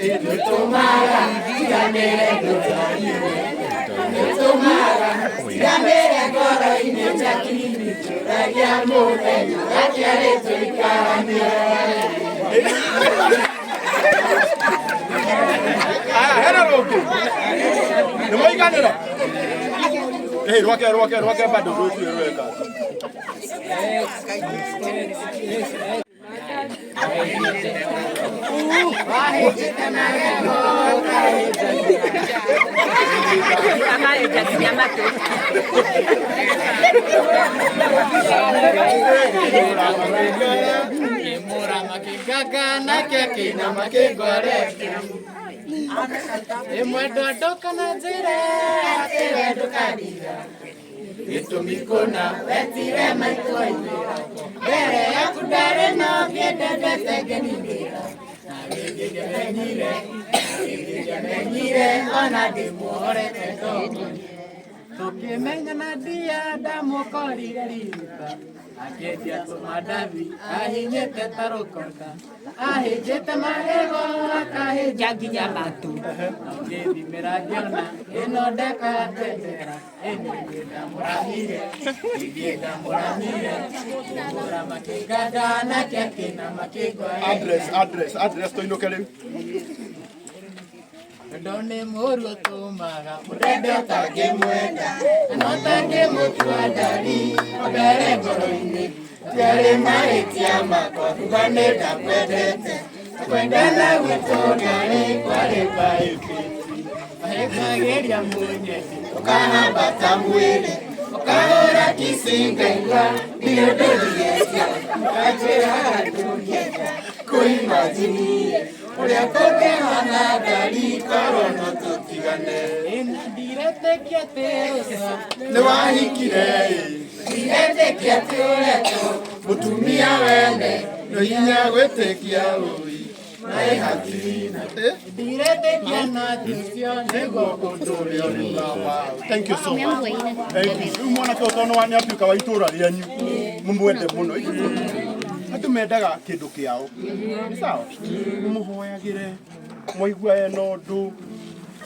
Tomara, Yamere Goraine, Tomara, Yamere Goraine, Jacqueline, Rayamore, Rayare Turicane. Hello, the way you got it up. Hey, rock it, but the road to your record. Itu mikona, vetire maitoine. Bere akudare no viete vetegenire. Nagigire, ona de muore te dogo. Toke menga na dia da mokori rita. Akedia to madavi, ahinye te tarokorka. Ahijete marego, akahe jagi jabatu. Akevi meradiona, eno deka tetera. Eno geda muramire, geda muramire. Mura makegada na kekina makego. Address to inokele. Done moro to maga, murebe otage muenda. Anotage mutuadari, obere goroine. Tere maiti amako, kubane da pedete. Kwendana witogare, kware baipi. Aheka geria munyeti, okana batamwele. Okahora kisinga ila, bilodoliyetia. Kachera adunyeta, kuimajini. Oria koke hana dari korono tutigane. Direte kiateosa, newahikire. Direte kiateoleto, mutumia wene, no hinya gwetekia ui. Mai hatina. Direte kianatisio, nego kuturio nilawa. Thank you so much. Thank you. Mwana kotono wani Afrika wa itura rianyu. Mumwende muno. Atu mendaga kindu kiao. Sawa. Muhoyagire moigua eno ndu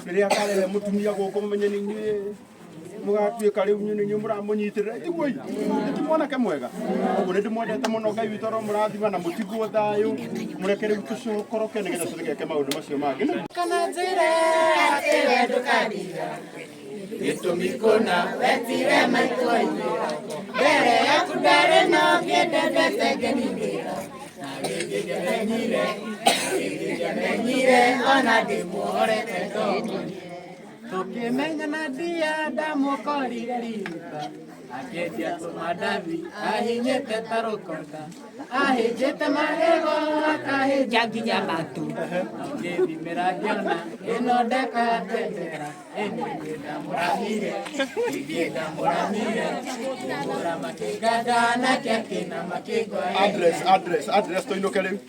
riria karere mutumia guko mumenye ni nyue mugatuika riu nyunyu muramunyitirira tigui ti mwanake mwega ugu ni ndimwendete muno Ngai witu ro murathima na mutigwo thayu mureke riu tucukoroke nigetha turigeke maundu macio mangi kana njire atewe ndukandira itumikona wetire maitoine bere yakudare no viendete genindira Nagigire, ona de muore te dogo. Toke menga na dia da mokori rita. Akedia to madavi, ahinye te tarokorka. Ahijete marego, akahe jagi jabatu. Akevi meradiona, eno deka tetera. Eno geda muramire, geda muramire. Mura makegada na kekina makego. Address to inokele.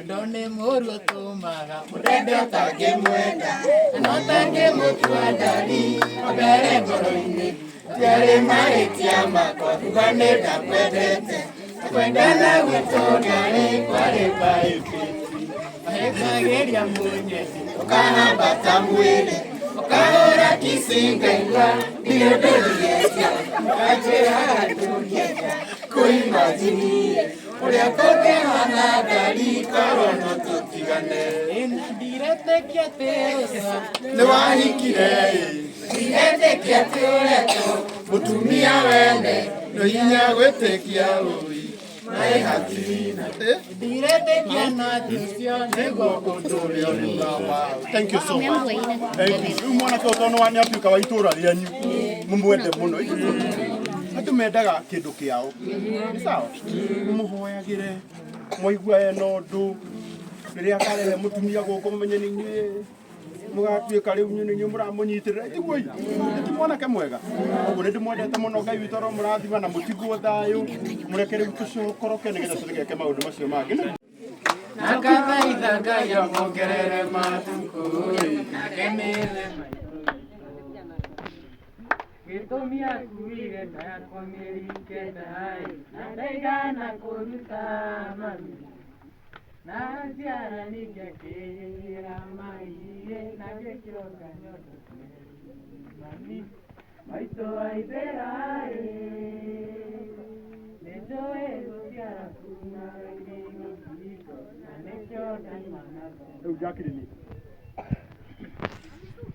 Done moro to maga, murebe otage muenda. Anotage mutuadari, obere goroine. Tere maiti amako, kubane da pedete. Kwendana witogare, kware baipi. Aheka geria munyeti, okana batamwele. Okahora kisinga ila, bilodoliyetia. Kachera adunyeta, kuimajini. Oria koke hana dari korono tutigane. Direte kiateosa, newahikire. Direte kiateoleto, mutumia wene, no hinya gwetekia ui. Mai hatina. Direte kianatisio, nego kuturio nilawa. Thank you so much. Thank you. Mwana kotono wani Afrika wa itura rianyu. Mumwende muno. Atu mendaga kindu kiao. Sawa. Muhoyagire moigua eno ndu riria karere mutumia guko mumenye ni nyue mugatuika riu nyunyu muramunyitirira tigui ti mwanake mwega ugu ni ndimwendete muno Ngai witu ro murathima na mutigwo thayu mureke riu tucukoroke nigetha turigeke maundu macio mangi nakathaitha Ngai amongerere matuku nakemere Gitumia kuire ta komeri ke dai, na dai gana koruta mami. na ziara nigekira maiye na gekioka nyoto mami maito aiderae nejoe ziara kuna ngingo kiko na nejoka imana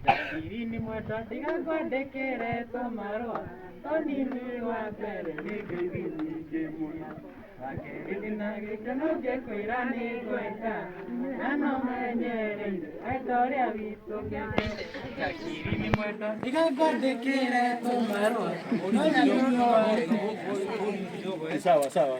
Jakiri ni mweta diga kwendekere tomarwa tonini wa mbere nigirigi muno wakeri na gikeno gekwira ni gweta nano menyereire etoria witu gete jakiri ni mweta diga kwendekere tomarwa tonini wa mbere sawa sawa